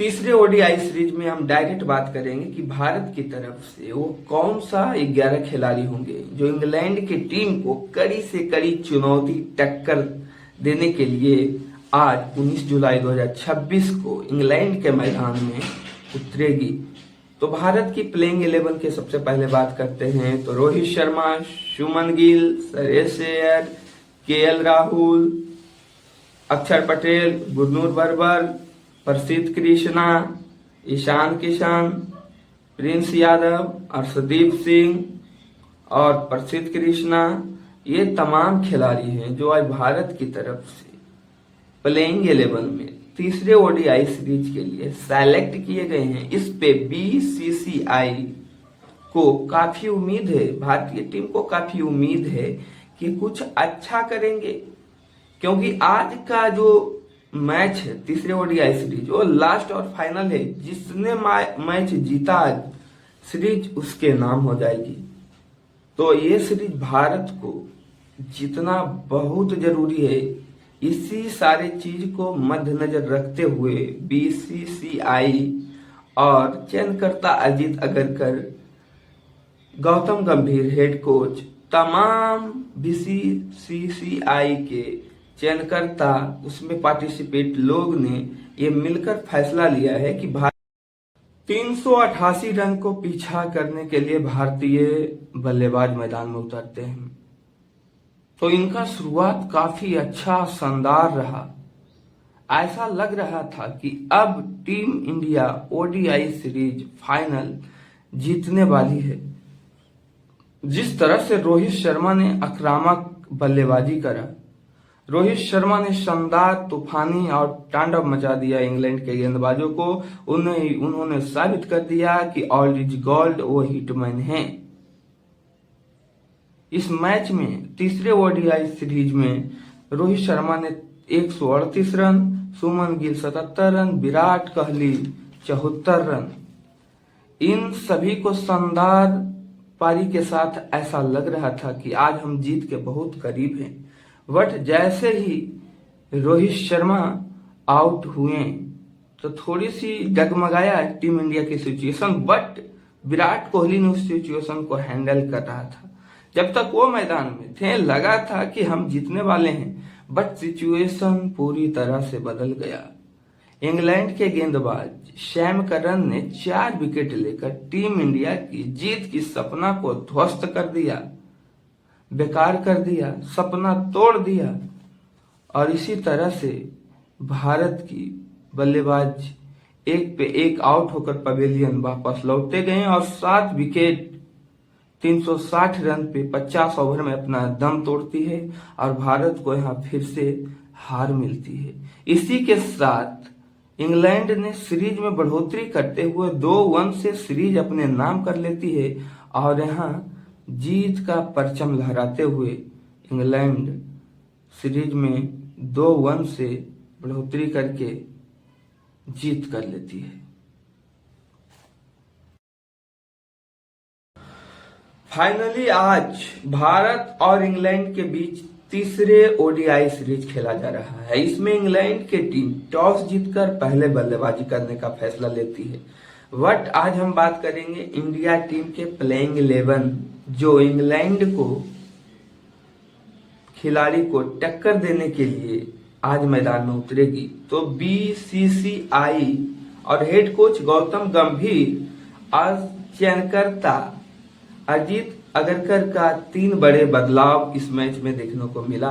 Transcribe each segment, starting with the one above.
तीसरे ODI series में हम डायरेक्ट बात करेंगे कि भारत की तरफ से वो कौन सा 11 खिलाड़ी होंगे जो इंग्लैंड की टीम को कड़ी से कड़ी चुनौती टक्कर देने के लिए आज 19 जुलाई 2026 को इंग्लैंड के मैदान में उतरेगी। तो भारत की प्लेइंग 11 के सबसे पहले बात करते हैं तो रोहित शर्मा, शुभमन गिल, श्रेयस अय्यर, केएल राहुल, अक्षर पटेल, गुरनूर बरबर, प्रसिद्ध कृष्णा, ईशान किशन, प्रिंस यादव, अर्शदीप सिंह और प्रसिद्ध कृष्णा, ये तमाम खिलाड़ी हैं जो आज भारत की तरफ से प्लेइंग 11 में तीसरे ओडीआई सीरीज के लिए सेलेक्ट किए गए हैं। इस पे बीसीसीआई को काफी उम्मीद है, भारतीय टीम को काफी उम्मीद है कि कुछ अच्छा करेंगे, क्योंकि आज का जो मैच है तीसरे ओडीआई सीरीज वो लास्ट और फाइनल है। जिसने मैच जीता आज सीरीज उसके नाम हो जाएगी। तो ये सीरीज भारत को जीतना बहुत जरूरी है। इसी सारे चीज को मद्देनजर रखते हुए बीसीसीआई और चयनकर्ता अजीत अगरकर, गौतम गंभीर हेड कोच, तमाम बीसीसीआई के चयनकर्ता, उसमें पार्टिसिपेट लोग ने ये मिलकर फैसला लिया है कि भारत 388 रन को पीछा करने के लिए भारतीय बल्लेबाज मैदान में उतरते हैं। तो इनका शुरुआत काफी अच्छा शानदार रहा। ऐसा लग रहा था कि अब team India ODI series final जीतने वाली है। जिस तरह से रोहित शर्मा ने आक्रामक बल्लेबाजी करा, रोहित शर्मा ने शानदार, तूफानी और तांडव मचा दिया इंग्लैंड के गेंदबाजों को। उन्होंने साबित कर दिया कि ऑल इज गोल्ड, वो हिटमैन हैं। इस मैच में तीसरे ओडीआई सीरीज में रोहित शर्मा ने 138 run, Shubman Gill 77 run, Virat Kohli 74 run, इन सभी को शानदार पारी के साथ ऐसा लग रहा था कि आज हम जीत के बहुत करीब हैं। बट जैसे ही रोहित शर्मा आउट हुए तो थोड़ी सी डगमगाया टीम इंडिया की सिचुएशन, बट विराट कोहली ने उस सिचुएशन को हैंडल कर रहा था। जब तक वो मैदान में थे लगा था कि हम जीतने वाले हैं, बट सिचुएशन पूरी तरह से बदल गया। इंग्लैंड के गेंदबाज सैम करन ने 4 विकेट लेकर टीम इंडिया की जीत की सपना को ध्वस्त कर दिया, बेकार कर दिया, सपना तोड़ दिया। और इसी तरह से भारत की बल्लेबाज एक पे एक आउट होकर पवेलियन वापस लौटते गए और 7 विकेट 360 रन पे 50 ओवर में अपना दम तोड़ती है और भारत को यहाँ फिर से हार मिलती है। इसी के साथ इंग्लैंड ने सीरीज में बढ़ोतरी करते हुए 2-1 से सीरीज अपने नाम कर लेती है और यहाँ जीत का परचम लहराते हुए इंग्लैंड सीरीज में 2-1 से बढ़ोतरी करके जीत कर लेती है। फाइनली आज भारत और इंग्लैंड के बीच तीसरे ओडीआई सीरीज खेला जा रहा है। इसमें इंग्लैंड की टीम टॉस जीतकर पहले बल्लेबाजी करने का फैसला लेती है। बट आज हम बात करेंगे इंडिया टीम के प्लेइंग 11 जो इंग्लैंड को खिलाड़ी को टक्कर देने के लिए आज मैदान में उतरेगी। तो बीसीसीआई और हेड कोच गौतम गंभीर और चयनकर्ता अजीत अगरकर का 3 बड़े बदलाव इस मैच में देखने को मिला,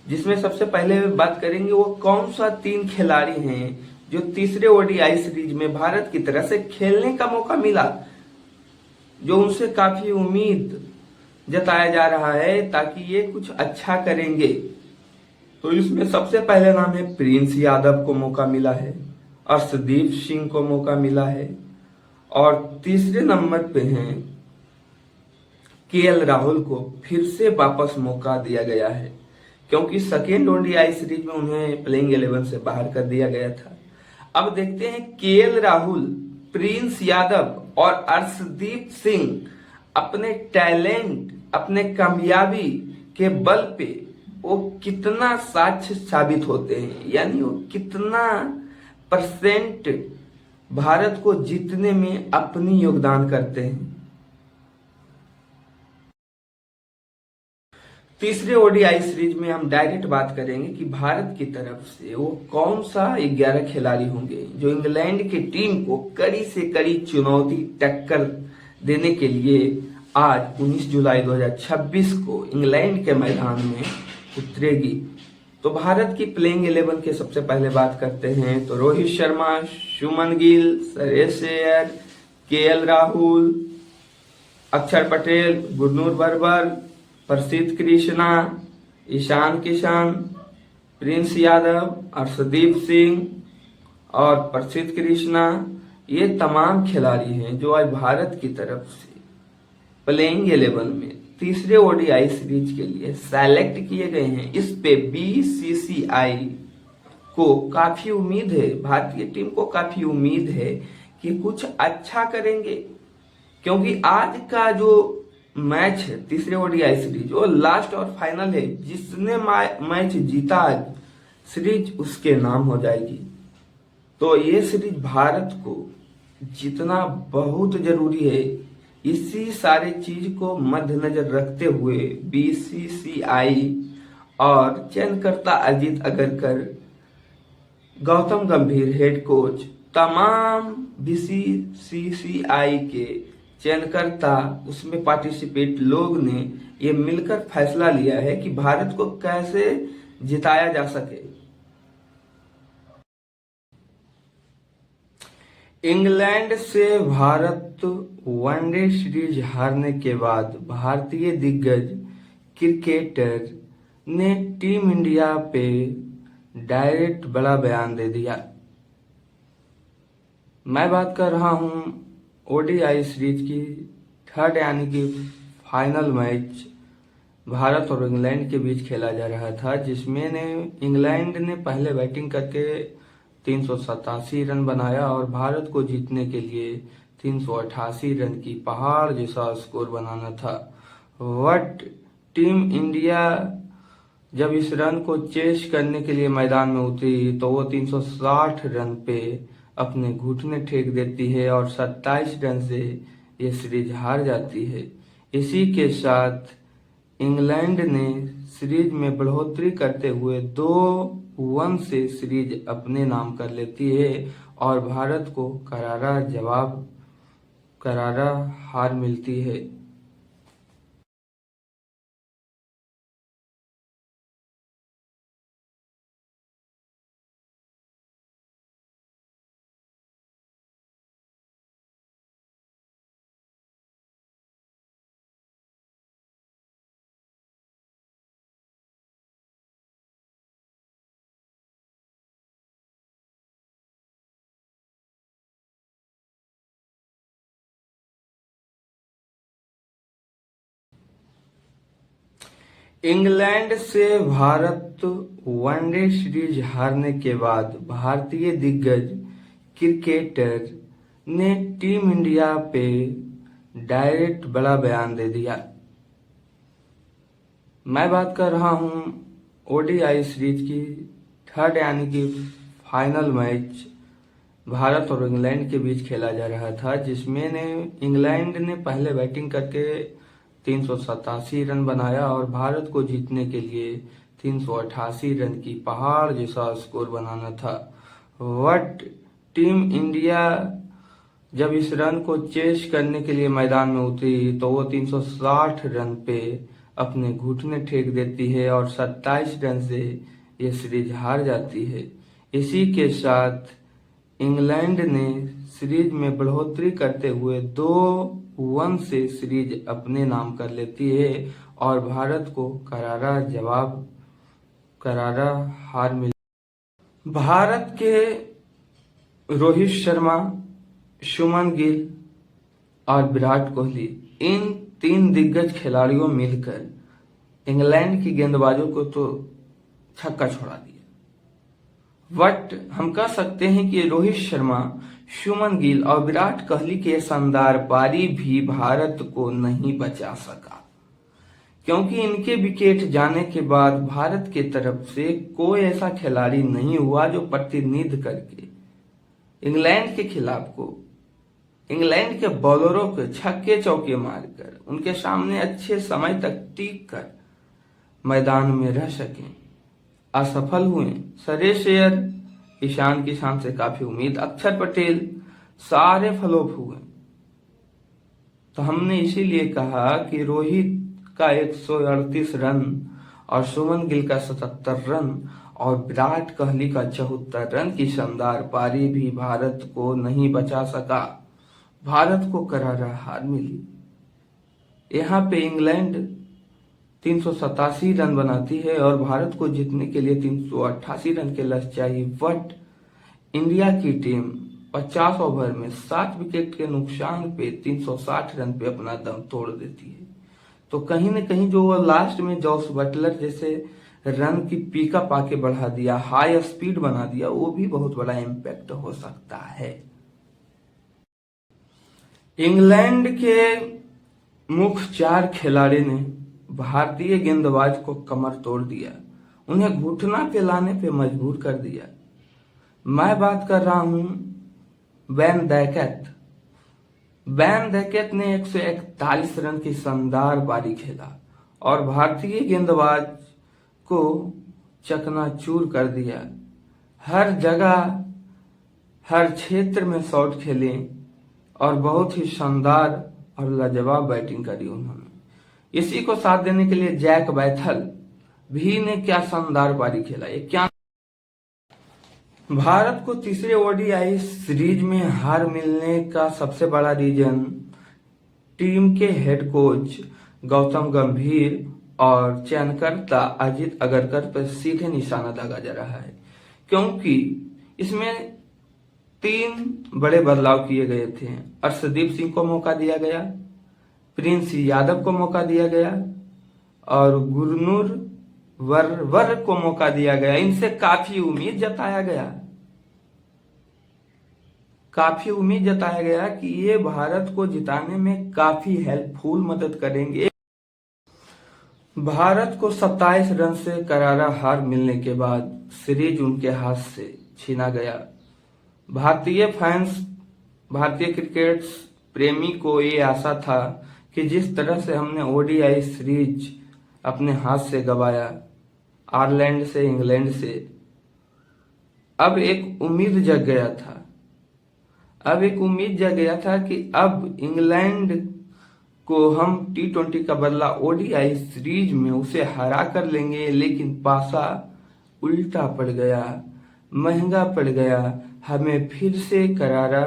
जिसमें सबसे पहले बात करेंगे वो कौन सा 3 खिलाड़ी हैं जो तीसरे ओडीआई सीरीज में भारत की तरफ से खेलने का मौका मिला, जो उनसे काफी उम्मीद जताया जा रहा है ताकि ये कुछ अच्छा करेंगे। तो इसमें सबसे पहले नाम है प्रिंस यादव को मौका मिला है, अर्शदीप सिंह को मौका मिला है और तीसरे नंबर पे हैं केएल राहुल को फिर से वापस मौका दिया गया है, क्योंकि सेकेंड ओडीआई सीरीज में उन्हें प्लेइंग 11 से बाहर कर दिया गया था। अब देखते हैं केएल राहुल, प्रिंस यादव और अर्शदीप सिंह अपने टैलेंट, अपने कामयाबी के बल पे वो कितना साक्ष्य साबित होते हैं, यानी वो कितना परसेंट भारत को जीतने में अपनी योगदान करते हैं। तीसरे ओडीआई सीरीज में हम डायरेक्ट बात करेंगे कि भारत की तरफ से वो कौन सा 11 खिलाड़ी होंगे जो इंग्लैंड की टीम को कड़ी से कड़ी चुनौती टक्कर देने के लिए आज 19 जुलाई 2026 को इंग्लैंड के मैदान में उतरेगी। तो भारत की प्लेइंग 11 के सबसे पहले बात करते हैं तो रोहित शर्मा, शुभमन गिल, श्रेयस अय्यर, केएल राहुल, अक्षर पटेल, गुरनूर बरबर, प्रसिद्ध कृष्णा, ईशान किशन, प्रिंस यादव, अर्शदीप सिंह और प्रसिद्ध कृष्णा, ये तमाम खिलाड़ी हैं जो आज भारत की तरफ से प्लेइंग 11 में तीसरे ओडीआई सीरीज के लिए सेलेक्ट किए गए हैं। इस पे बीसीसीआई को काफी उम्मीद है, भारतीय टीम को काफी उम्मीद है कि कुछ अच्छा करेंगे, क्योंकि आज का जो मैच है तीसरे ओडीआई सीरीज वो लास्ट और फाइनल है। जिसने मैच जीता आज सीरीज उसके नाम हो जाएगी। तो ये सीरीज भारत को जीतना बहुत जरूरी है। इसी सारे चीज को मद्देनजर रखते हुए बीसीसीआई और चयनकर्ता अजीत अगरकर, गौतम गंभीर हेड कोच, तमाम बीसीसीआई के चयनकर्ता, उसमें पार्टिसिपेट लोग ने ये मिलकर फैसला लिया है कि भारत को कैसे जिताया जा सके। इंग्लैंड से भारत वनडे सीरीज हारने के बाद भारतीय दिग्गज क्रिकेटर ने टीम इंडिया पे डायरेक्ट बड़ा बयान दे दिया। मैं बात कर रहा हूं ओडीआई सीरीज की थर्ड यानी कि फाइनल मैच भारत और इंग्लैंड के बीच खेला जा रहा था, जिसमें इंग्लैंड ने पहले बैटिंग करके 387 रन बनाया और भारत को जीतने के लिए 388 रन की पहाड़ जैसा स्कोर बनाना था। बट टीम इंडिया जब इस रन को चेस करने के लिए मैदान में उतरी तो वो 360 रन पे अपने घुटने टेक देती है और 27 रन से ये सीरीज हार जाती है। इसी के साथ इंग्लैंड ने सीरीज में बढ़ोतरी करते हुए 2-1 से सीरीज अपने नाम कर लेती है और भारत को करारा हार मिलती है। इंग्लैंड से भारत वनडे सीरीज हारने के बाद भारतीय दिग्गज क्रिकेटर ने टीम इंडिया पे डायरेक्ट बड़ा बयान दे दिया। मैं बात कर रहा हूं ओडीआई सीरीज की थर्ड यानी कि फाइनल मैच भारत और इंग्लैंड के बीच खेला जा रहा था, जिसमें इंग्लैंड ने पहले बैटिंग करके 387 रन बनाया और भारत को जीतने के लिए 388 रन की पहाड़ जैसा स्कोर बनाना था। बट टीम इंडिया जब इस रन को चेस करने के लिए मैदान में उतरी तो वो 360 रन पे अपने घुटने टेक देती है और 27 रन से ये सीरीज हार जाती है। इसी के साथ इंग्लैंड ने सीरीज में बढ़ोतरी करते हुए 2-1 से सीरीज अपने नाम कर लेती है और भारत को करारा हार मिल। भारत के रोहित शर्मा, शुभमन गिल और विराट कोहली, इन 3 दिग्गज खिलाड़ियों मिलकर इंग्लैंड की गेंदबाजों को तो छक्का छोड़ा दिया। बट हम कह सकते हैं कि रोहित शर्मा, शुभमन गिल और विराट कोहली के शानदार पारी भी भारत को नहीं बचा सका, क्योंकि इनके विकेट जाने के बाद भारत के तरफ से कोई ऐसा खिलाड़ी नहीं हुआ जो प्रतिनिधित्व करके इंग्लैंड के खिलाफ को इंग्लैंड के बॉलरों को छक्के चौके मारकर उनके सामने अच्छे समय तक टिक कर मैदान में रह सकें, असफल हुए। सुरेश अय्यर, ईशान किशन से काफी उम्मीद, अक्षर पटेल, सारे फ्लॉप हुए। तो हमने इसीलिए कहा कि रोहित का 138 रन और सुमन गिल का 77 रन और विराट कोहली का 74 रन की शानदार पारी भी भारत को नहीं बचा सका। भारत को करारा हार मिली। यहाँ पे इंग्लैंड 387 रन बनाती है और भारत को जीतने के लिए 388 रन के लक्ष्य चाहिए, बट इंडिया की टीम 50 ओवर में 7 विकेट के नुकसान पे 360 रन पे अपना दम तोड़ देती है। तो कहीं न कहीं जो वो लास्ट में जॉस बटलर जैसे रन की पिकअप आके बढ़ा दिया, हाई स्पीड बना दिया, वो भी बहुत बड़ा इम्पैक्ट हो सकता है। इंग्लैंड के मुख्य 4 खिलाड़ी ने भारतीय गेंदबाज को कमर तोड़ दिया, उन्हें घुटना पे लाने पे मजबूर कर दिया। मैं बात कर रहा हूं वैन डैकेट। वैन डैकेट ने 141 रन की शानदार पारी खेला और भारतीय गेंदबाज को चकनाचूर कर दिया। हर जगह हर क्षेत्र में शॉट खेले और बहुत ही शानदार और लाजवाब बैटिंग करी उन्होंने। इसी को साथ देने के लिए जैक बैथल भी ने क्या शानदार पारी खेला। ये क्या भारत को तीसरे ओडीआई सीरीज में हार मिलने का सबसे बड़ा रीजन टीम के हेड कोच गौतम गंभीर और चयनकर्ता अजित अगरकर पर सीधे निशाना लगा जा रहा है, क्योंकि इसमें 3 बड़े बदलाव किए गए थे। अर्शदीप सिंह को मौका दिया गया, प्रिंस यादव को मौका दिया गया और गुरनूर वर को मौका दिया गया। इनसे काफी उम्मीद जताया गया कि ये भारत को जिताने में काफी हेल्पफुल मदद करेंगे। भारत को 27 रन से करारा हार मिलने के बाद सीरीज उनके हाथ से छीना गया। भारतीय क्रिकेट प्रेमी को ये आशा था कि जिस तरह से हमने ओडीआई सीरीज अपने हाथ से गवाया आयरलैंड से, इंग्लैंड से, अब एक उम्मीद जग गया था कि अब इंग्लैंड को हम T20 का बदला ओडीआई सीरीज में उसे हरा कर लेंगे, लेकिन पासा उल्टा पड़ गया, महंगा पड़ गया। हमें फिर से करारा।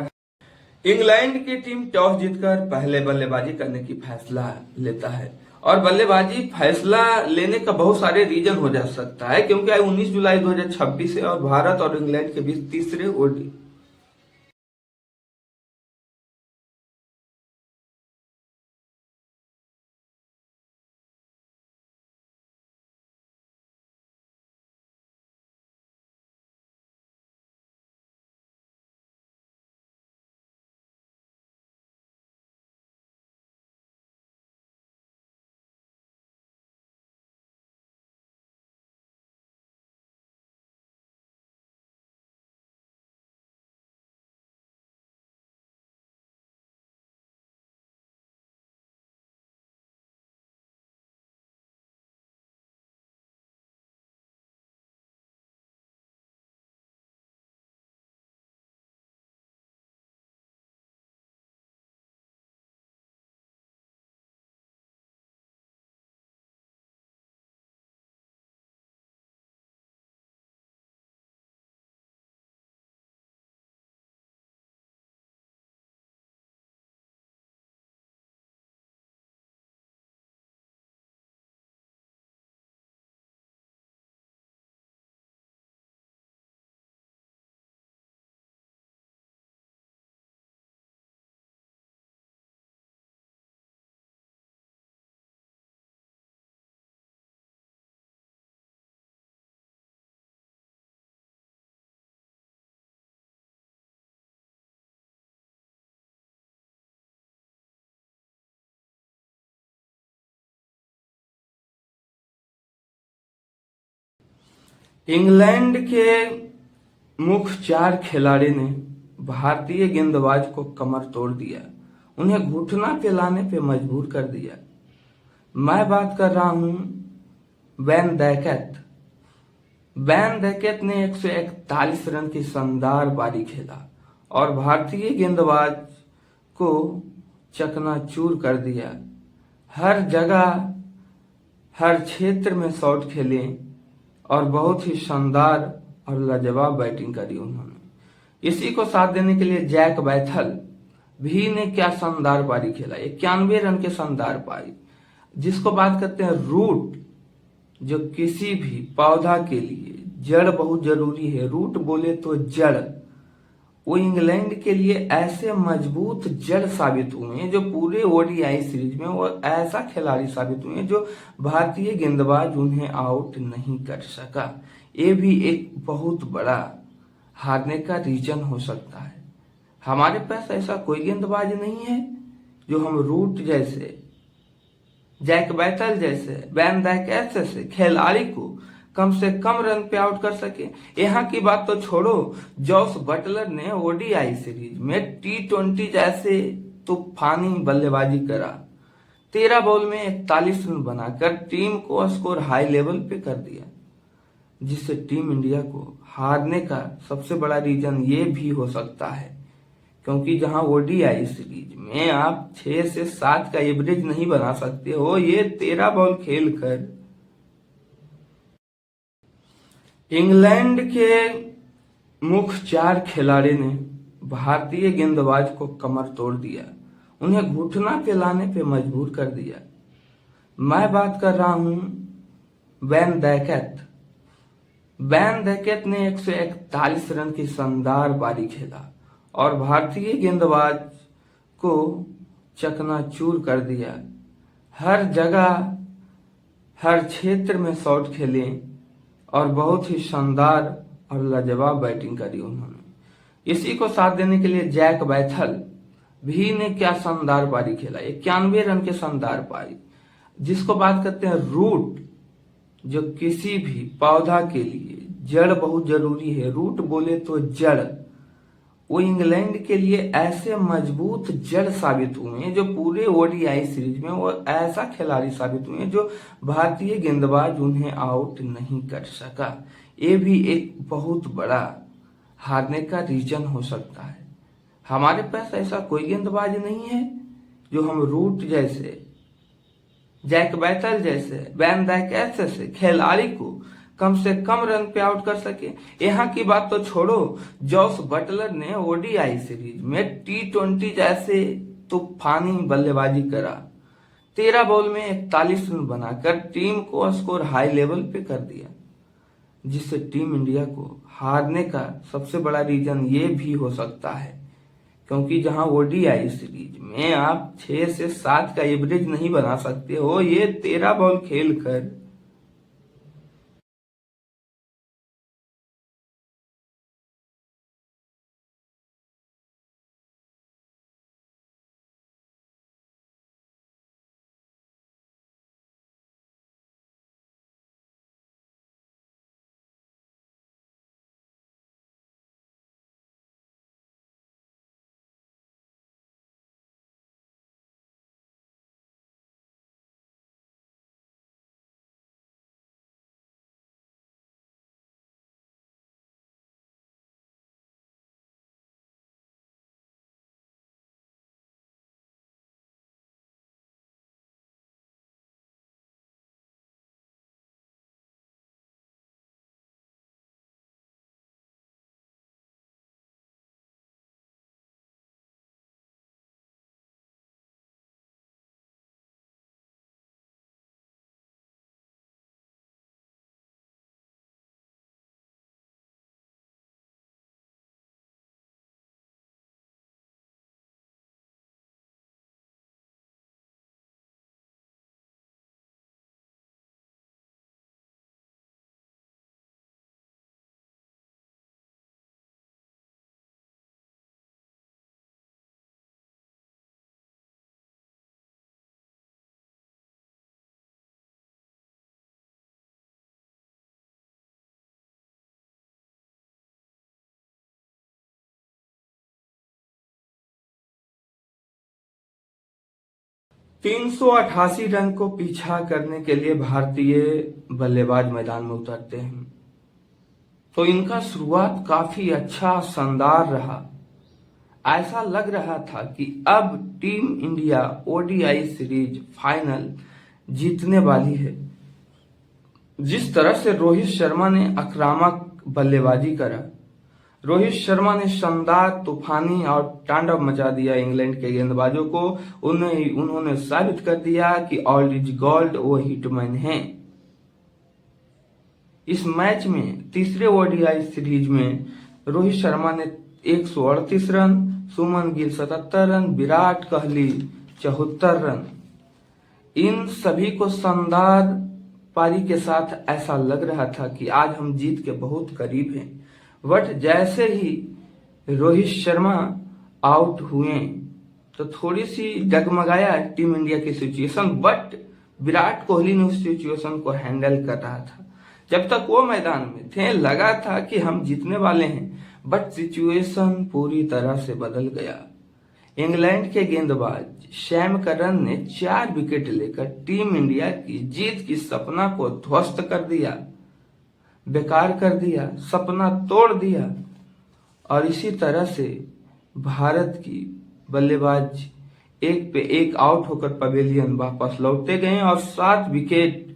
इंग्लैंड की टीम टॉस जीतकर पहले बल्लेबाजी करने की फैसला लेता है और बल्लेबाजी फैसला लेने का बहुत सारे रीजन हो जा सकता है, क्योंकि 19 जुलाई 2026 है और भारत और इंग्लैंड के बीच तीसरे ओडी इंग्लैंड के मुख्य 4 खिलाड़ी ने भारतीय गेंदबाज को कमर तोड़ दिया, उन्हें घुटना पिलाने पे मजबूर कर दिया। मैं बात कर रहा हूं वैन डैकेट। वैन डैकेट ने 141 रन की शानदार पारी खेला और भारतीय गेंदबाज को चकनाचूर कर दिया। हर जगह हर क्षेत्र में शॉट खेले और बहुत ही शानदार और लाजवाब बैटिंग करी उन्होंने। इसी को साथ देने के लिए जैक बैथल भी ने क्या शानदार पारी खेला, 91 रन के शानदार पारी, जिसको बात करते हैं रूट। जो किसी भी पौधा के लिए जड़ बहुत जरूरी है, रूट बोले तो जड़। वो इंग्लैंड के लिए ऐसे मजबूत जड़ साबित हुए हैं जो पूरे ओडीआई सीरीज में वो ऐसा खिलाड़ी साबित हुए हैं जो भारतीय गेंदबाज उन्हें आउट नहीं कर सका। ये भी एक बहुत बड़ा हारने का रीजन हो सकता है। हमारे पास ऐसा कोई गेंदबाज नहीं है जो हम रूट जैसे, जैक बैटल जैसे, वैन डाइक जैसे खिलाड़ी को कम से कम रन पे आउट कर सके। यहाँ की बात तो छोड़ो, जॉस बटलर ने ओडीआई सीरीज में T20 जैसे तूफानी बल्लेबाजी करा। 13 बॉल में 41 रन बनाकर टीम को स्कोर हाई लेवल पे कर दिया, जिससे टीम इंडिया को हारने का सबसे बड़ा रीजन ये भी हो सकता है, क्योंकि जहां ओडीआई सीरीज में आप 6 से 7 का एवरेज नहीं बना सकते हो, ये 13 बॉल खेलकर इंग्लैंड के मुख्य 4 खिलाड़ी ने भारतीय गेंदबाज को कमर तोड़ दिया, उन्हें घुटना पिलाने पे मजबूर कर दिया। मैं बात कर रहा हूं वैन डैकेट। वैन डैकेट ने 141 रन की शानदार पारी खेला और भारतीय गेंदबाज को चकनाचूर कर दिया। हर जगह हर क्षेत्र में शॉट खेले और बहुत ही शानदार और लाजवाब बैटिंग करी उन्होंने। इसी को साथ देने के लिए जैक बैथल भी ने क्या शानदार पारी खेला, 91 रन के शानदार पारी, जिसको बात करते हैं रूट। जो किसी भी पौधा के लिए जड़ बहुत जरूरी है, रूट बोले तो जड़। वो इंग्लैंड के लिए ऐसे मजबूत जड़ साबित हुए हैं जो पूरे ओडीआई सीरीज में वो ऐसा खिलाड़ी साबित हुए हैं जो भारतीय गेंदबाज उन्हें आउट नहीं कर सका। ये भी एक बहुत बड़ा हारने का रीजन हो सकता है। हमारे पास ऐसा कोई गेंदबाज नहीं है जो हम रूट जैसे, जैक बैटल जैसे, वैन डाइक जैसे खिलाड़ी को कम से कम रन पे आउट कर सके। यहाँ की बात तो छोड़ो, जॉस बटलर ने ओडीआई सीरीज में T20 जैसे तूफानी बल्लेबाजी करा। 13 बॉल में 41 रन बनाकर टीम को स्कोर हाई लेवल पे कर दिया, जिससे टीम इंडिया को हारने का सबसे बड़ा रीजन ये भी हो सकता है, क्योंकि जहां ओडीआई सीरीज में आप 6 से 7 का एवरेज नहीं बना सकते हो, ये 13 बॉल खेलकर 388 रन को पीछा करने के लिए भारतीय बल्लेबाज मैदान में उतरते हैं, तो इनका शुरुआत काफी अच्छा शानदार रहा। ऐसा लग रहा था कि अब team India ODI series final जीतने वाली है। जिस तरह से रोहित शर्मा ने आक्रामक बल्लेबाजी करा, रोहित शर्मा ने शानदार तूफानी और तांडव मचा दिया इंग्लैंड के गेंदबाजों को। उन्होंने साबित कर दिया कि ऑल इज गोल्ड वो हिटमैन हैं। इस मैच में तीसरे ओडीआई सीरीज में रोहित शर्मा ने 138 रन, सुमन गिल 77 रन, विराट कोहली 74 रन। इन सभी को शानदार पारी के साथ ऐसा लग रहा था कि आज हम जीत के बहुत करीब हैं। बट जैसे ही रोहित शर्मा आउट हुए तो थोड़ी सी डगमगाया टीम इंडिया की सिचुएशन, बट विराट कोहली ने उस सिचुएशन को हैंडल कर रहा था। जब तक वो मैदान में थे लगा था कि हम जीतने वाले हैं, बट सिचुएशन पूरी तरह से बदल गया। इंग्लैंड के गेंदबाज सैम करन ने 4 विकेट लेकर टीम इंडिया की जीत की सपना को ध्वस्त कर दिया, बेकार कर दिया, सपना तोड़ दिया। और इसी तरह से भारत की बल्लेबाज एक पे एक आउट होकर पवेलियन वापस लौटते गए और 7 विकेट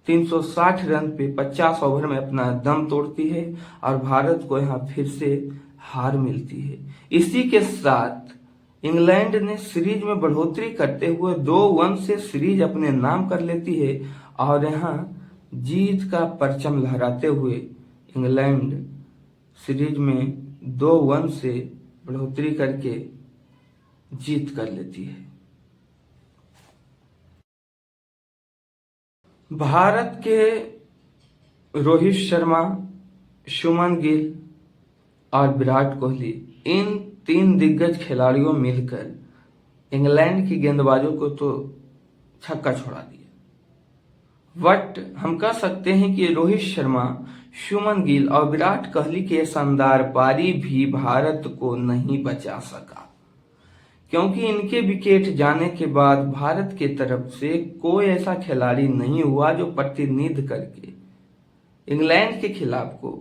360 रन पे 50 ओवर में अपना दम तोड़ती है और भारत को यहां फिर से हार मिलती है। इसी के साथ इंग्लैंड ने सीरीज में बढ़ोतरी करते हुए 2-1 से सीरीज अपने नाम कर लेती है और यहां जीत का परचम लहराते हुए इंग्लैंड सीरीज में 2-1 से बढ़ोतरी करके जीत कर लेती है। भारत के रोहित शर्मा, सुमन गिल और विराट कोहली, इन 3 दिग्गज खिलाड़ियों मिलकर इंग्लैंड के गेंदबाजों को तो छक्का छोड़ा दिया। बट हम कह सकते हैं कि रोहित शर्मा, सुमन गिल और विराट कोहली के शानदार पारी भी भारत को नहीं बचा सका, क्योंकि इनके विकेट जाने के बाद भारत के तरफ से कोई ऐसा खिलाड़ी नहीं हुआ जो प्रतिनिधित्व करके इंग्लैंड के खिलाफ को,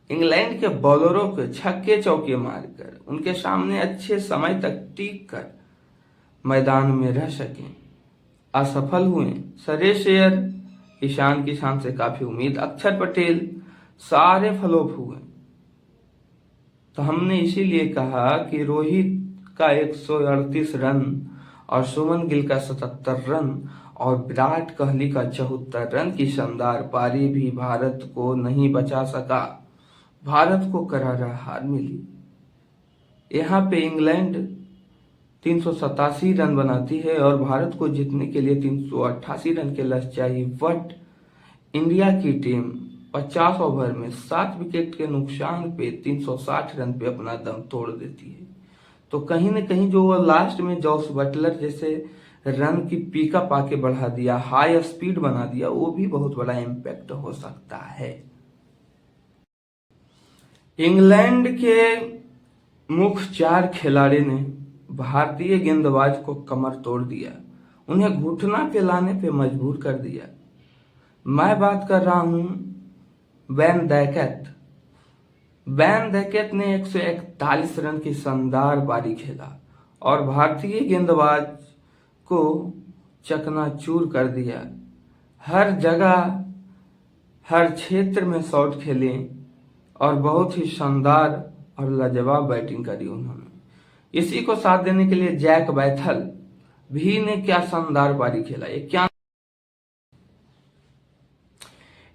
इंग्लैंड के बॉलरों को छक्के चौके मारकर उनके सामने अच्छे समय तक टिक कर मैदान में रह सकें। असफल हुए सुरेश अय्यर, ईशान किशन से काफी उम्मीद, अक्षर पटेल, सारे फ्लॉप हुए। तो हमने इसीलिए कहा कि रोहित का 138 रन और सुमन गिल का 77 रन और विराट कोहली का 74 रन की शानदार पारी भी भारत को नहीं बचा सका। भारत को करारा हार मिली। यहाँ पे इंग्लैंड 387 रन बनाती है और भारत को जीतने के लिए 388 रन के लक्ष्य चाहिए। बट इंडिया की टीम 50 ओवर में 7 विकेट के नुकसान पे 360 रन पे अपना दम तोड़ देती है। तो कहीं न कहीं जो वो लास्ट में जॉस बटलर जैसे रन की पिकअप आके बढ़ा दिया, हाई स्पीड बना दिया, वो भी बहुत बड़ा इम्पैक्ट हो सकता है। इंग्लैंड के मुख्य 4 खिलाड़ी ने भारतीय गेंदबाज को कमर तोड़ दिया, उन्हें घुटना पे लाने पे मजबूर कर दिया। मैं बात कर रहा हूं वैन डैकेट। वैन डैकेट ने 141 रन की शानदार पारी खेला और भारतीय गेंदबाज को चकनाचूर कर दिया। हर जगह, हर क्षेत्र में शॉट खेले और बहुत ही शानदार और लाजवाब बैटिंग करी उन्होंने। इसी को साथ देने के लिए जैक बैथल भी ने क्या शानदार पारी खेला। ये क्या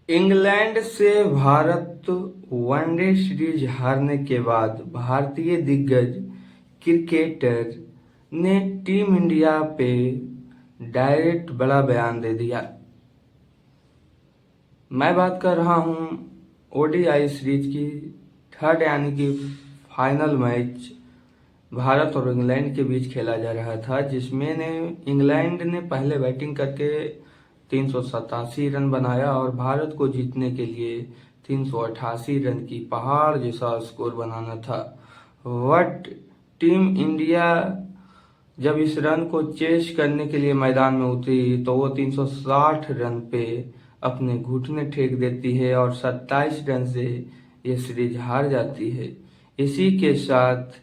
इंग्लैंड से भारत वनडे सीरीज हारने के बाद भारतीय दिग्गज क्रिकेटर ने टीम इंडिया पे डायरेक्ट बड़ा बयान दे दिया। मैं बात कर रहा हूं ओडीआई सीरीज की 3rd यानी कि फाइनल मैच भारत और इंग्लैंड के बीच खेला जा रहा था, जिसमें इंग्लैंड ने पहले बैटिंग करके 387 रन बनाया और भारत को जीतने के लिए 388 रन की पहाड़ जैसा स्कोर बनाना था। बट टीम इंडिया जब इस रन को चेस करने के लिए मैदान में उतरी तो वो 360 रन पे अपने घुटने टेक देती है और 27 रन से ये सीरीज हार जाती है। इसी के साथ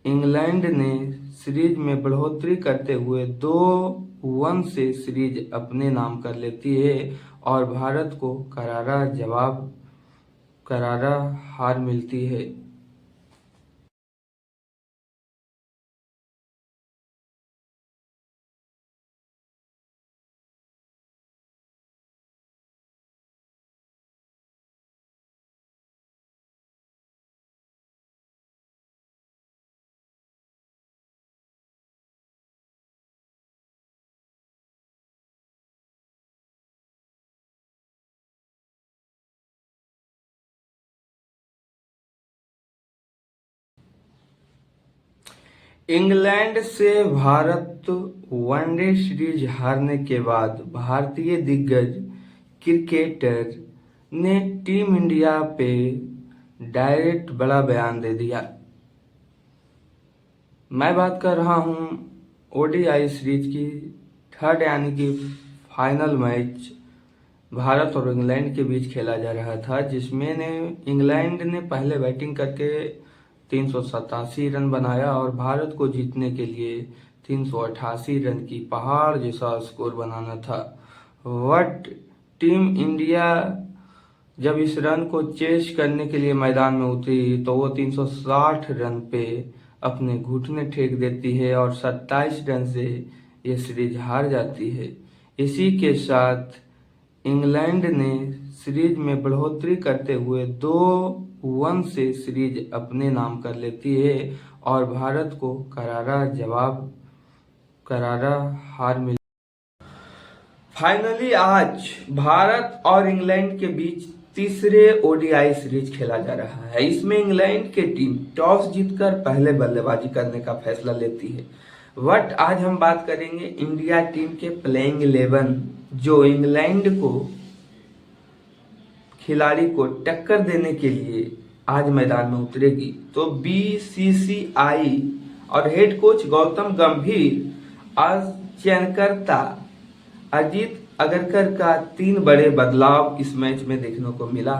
इंग्लैंड ने सीरीज में बढ़ोतरी करते हुए 2-1 से सीरीज अपने नाम कर लेती है और भारत को करारा हार मिलती है। इंग्लैंड से भारत वनडे सीरीज हारने के बाद भारतीय दिग्गज क्रिकेटर ने टीम इंडिया पे डायरेक्ट बड़ा बयान दे दिया। मैं बात कर रहा हूं ओडीआई सीरीज की थर्ड यानी कि फाइनल मैच भारत और इंग्लैंड के बीच खेला जा रहा था, जिसमें इंग्लैंड ने पहले बैटिंग करके 387 रन बनाया और भारत को जीतने के लिए 388 रन की पहाड़ जैसा स्कोर बनाना था। बट टीम इंडिया जब इस रन को चेस करने के लिए मैदान में उतरी तो वो 360 रन पे अपने घुटने टेक देती है और 27 रन से ये सीरीज हार जाती है। इसी के साथ इंग्लैंड ने सीरीज में बढ़ोतरी करते हुए 2-1 से सीरीज अपने नाम कर लेती है और भारत को करारा हार मिली। फाइनली आज भारत और इंग्लैंड के बीच तीसरे ओडीआई सीरीज खेला जा रहा है। इसमें इंग्लैंड की टीम टॉस जीतकर पहले बल्लेबाजी करने का फैसला लेती है। बट आज हम बात करेंगे इंडिया टीम के प्लेइंग 11 जो इंग्लैंड को खिलाड़ी को टक्कर देने के लिए आज मैदान में उतरेगी। तो बीसीसीआई और हेड कोच गौतम गंभीर आज चयनकर्ता अजीत अगरकर का 3 बड़े बदलाव इस मैच में देखने को मिला,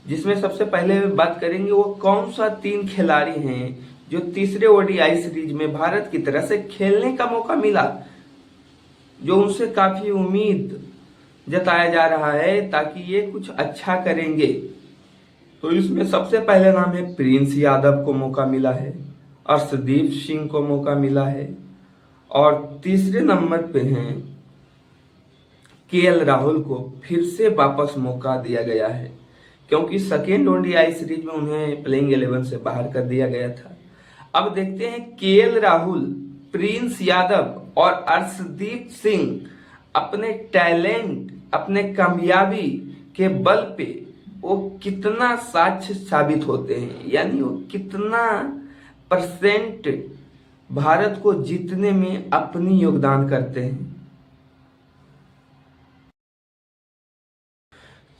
जिसमें सबसे पहले बात करेंगे वो कौन सा 3 खिलाड़ी हैं जो तीसरे ओडीआई सीरीज में भारत की तरफ से खेलने का मौका मिला, जो उनसे काफी उम्मीद जताया जा रहा है ताकि ये कुछ अच्छा करेंगे। तो इसमें सबसे पहले नाम है प्रिंस यादव को मौका मिला है, अर्शदीप सिंह को मौका मिला है और तीसरे नंबर पे हैं केएल राहुल को फिर से वापस मौका दिया गया है, क्योंकि सेकेंड ओडीआई सीरीज में उन्हें प्लेइंग 11 से बाहर कर दिया गया था। अब देखते हैं केएल राहुल, प्रिंस यादव और अर्शदीप सिंह अपने टैलेंट, अपने कामयाबी के बल पे वो कितना साक्ष्य साबित होते हैं, यानी वो कितना % भारत को जीतने में अपनी योगदान करते हैं।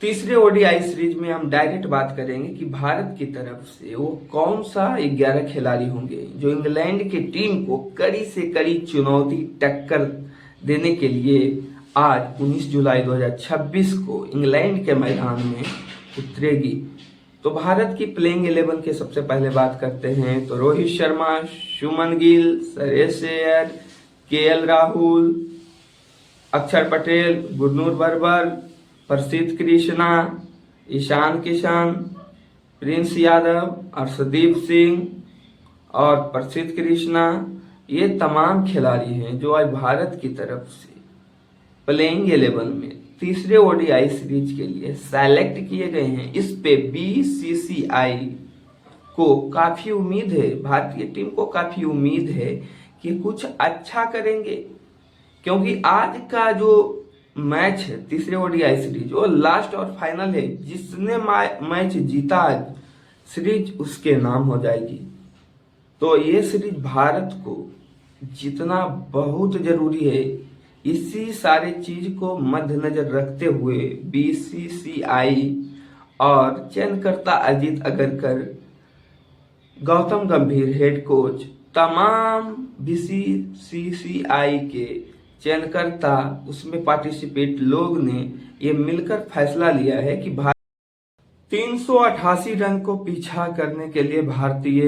तीसरे ओडीआई सीरीज में हम डायरेक्ट बात करेंगे कि भारत की तरफ से वो कौन सा 11 खिलाड़ी होंगे जो इंग्लैंड की टीम को कड़ी से कड़ी चुनौती टक्कर देने के लिए आज 19 जुलाई 2026 को इंग्लैंड के मैदान में उतरेगी। तो भारत की प्लेइंग 11 के सबसे पहले बात करते हैं तो रोहित शर्मा, शुभमन गिल, श्रेयस अय्यर, केएल राहुल, अक्षर पटेल, गुरनूर बरबर, प्रसिद्ध कृष्णा, ईशान किशन, प्रिंस यादव, अर्शदीप सिंह और प्रसिद्ध कृष्णा, ये तमाम खिलाड़ी हैं जो आज भारत की तरफ से प्लेइंग 11 में तीसरे ओडीआई सीरीज के लिए सेलेक्ट किए गए हैं। इस पे बीसीसीआई को काफी उम्मीद है, भारतीय टीम को काफी उम्मीद है कि कुछ अच्छा करेंगे, क्योंकि आज का जो मैच है तीसरे ओडीआई सीरीज वो लास्ट और फाइनल है। जिसने मैच जीता आज सीरीज उसके नाम हो जाएगी। तो ये सीरीज भारत को जीतना बहुत जरूरी है। इसी सारे चीज को मद्देनजर रखते हुए बीसीसीआई और चयनकर्ता अजीत अगरकर, गौतम गंभीर हेड कोच तमाम बीसीसीआई के चयनकर्ता उसमें पार्टिसिपेट लोग ने ये मिलकर फैसला लिया है कि 388 रन को पीछा करने के लिए भारतीय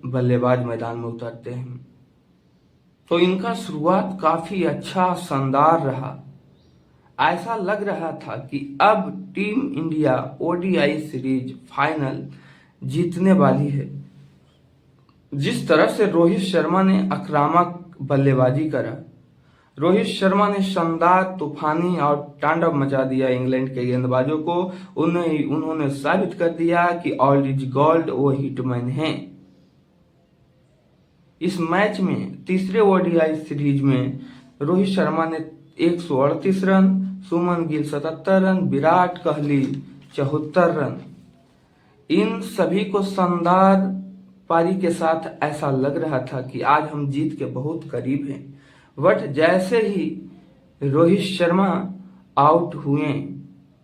बल्लेबाज मैदान में उतरते हैं। तो इनका शुरुआत काफी अच्छा शानदार रहा। ऐसा लग रहा था कि अब team India ODI series final जीतने वाली है। जिस तरह से रोहित शर्मा ने आक्रामक बल्लेबाजी करा, रोहित शर्मा ने शानदार तूफानी और तांडव मचा दिया इंग्लैंड के गेंदबाजों को। उन्होंने साबित कर दिया कि ऑल इज गोल्ड वो हिटमैन हैं। इस मैच में तीसरे ओडीआई सीरीज में रोहित शर्मा ने 138 रन, सुमन गिल 77 रन, विराट कोहली 74 रन, इन सभी को शानदार पारी के साथ ऐसा लग रहा था कि आज हम जीत के बहुत करीब हैं। बट जैसे ही रोहित शर्मा आउट हुए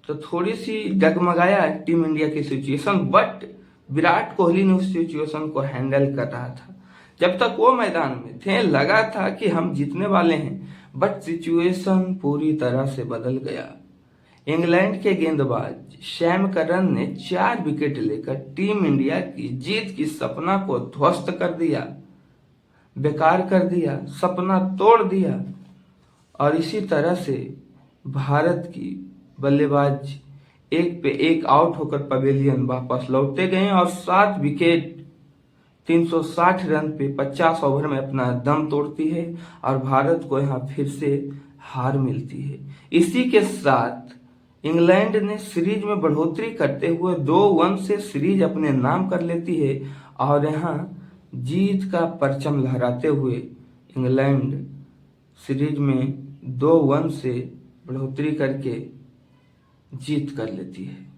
तो थोड़ी सी डगमगाया टीम इंडिया की सिचुएशन, बट विराट कोहली ने उस सिचुएशन को हैंडल कर रहा था। जब तक वो मैदान में थे लगा था कि हम जीतने वाले हैं, बट सिचुएशन पूरी तरह से बदल गया। इंग्लैंड के गेंदबाज सैम करन ने 4 विकेट लेकर टीम इंडिया की जीत की सपना को ध्वस्त कर दिया, बेकार कर दिया, सपना तोड़ दिया। और इसी तरह से भारत की बल्लेबाज एक पे एक आउट होकर पवेलियन वापस लौटते गए और 7 विकेट 360 रन पे 50 ओवर में अपना दम तोड़ती है और भारत को यहाँ फिर से हार मिलती है। इसी के साथ इंग्लैंड ने सीरीज में बढ़ोतरी करते हुए 2-1 से सीरीज अपने नाम कर लेती है और यहाँ जीत का परचम लहराते हुए इंग्लैंड सीरीज में 2-1 से बढ़ोतरी करके जीत कर लेती है।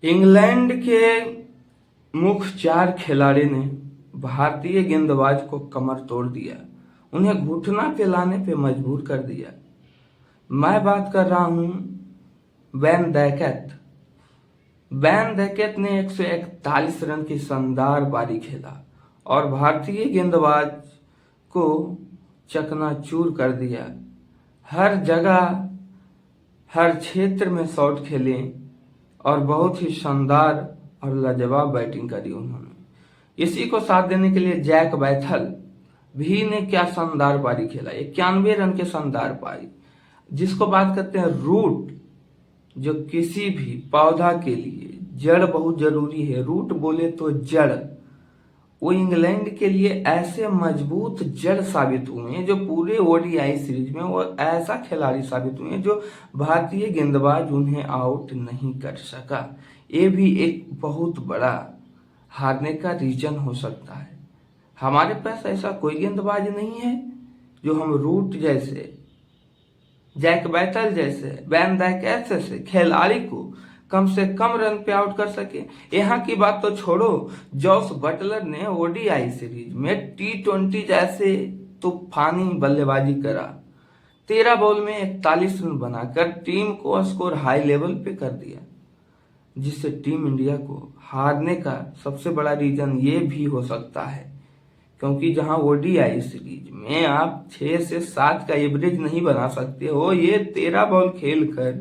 इंग्लैंड के मुख्य 4 खिलाड़ी ने भारतीय गेंदबाज को कमर तोड़ दिया, उन्हें घुटना पे लाने पे मजबूर कर दिया। मैं बात कर रहा हूं वैन डैकेट ने 141 रन की शानदार पारी खेला और भारतीय गेंदबाज को चकनाचूर कर दिया। हर जगह हर क्षेत्र में शॉट खेले और बहुत ही शानदार और लाजवाब बैटिंग करी उन्होंने। इसी को साथ देने के लिए जैक बैथल भी ने क्या शानदार पारी खेला, 91 रन के शानदार पारी, जिसको बात करते हैं रूट, जो किसी भी पौधा के लिए जड़ बहुत जरूरी है। रूट बोले तो जड़, वो इंग्लैंड के लिए ऐसे मजबूत जड़ साबित हुए हैं जो पूरे ओडीआई सीरीज में वो ऐसा खिलाड़ी साबित हुए हैं जो भारतीय गेंदबाज उन्हें आउट नहीं कर सका। ये भी एक बहुत बड़ा हारने का रीजन हो सकता है। हमारे पास ऐसा कोई गेंदबाज नहीं है जो हम रूट जैसे, जैक बैटल जैसे, वैन डाइक जैसे खिलाड़ी को कम से कम रन पे आउट कर सके। यहाँ की बात तो छोड़ो, जॉस बटलर ने ओडीआई सीरीज में T20 जैसे तूफानी बल्लेबाजी करा। 13 बॉल में 41 रन बनाकर टीम को स्कोर हाई लेवल पे कर दिया, जिससे टीम इंडिया को हारने का सबसे बड़ा रीजन ये भी हो सकता है, क्योंकि जहां ओडीआई सीरीज में आप 6 से 7 का एवरेज नहीं बना सकते हो, ये 13 बॉल खेल कर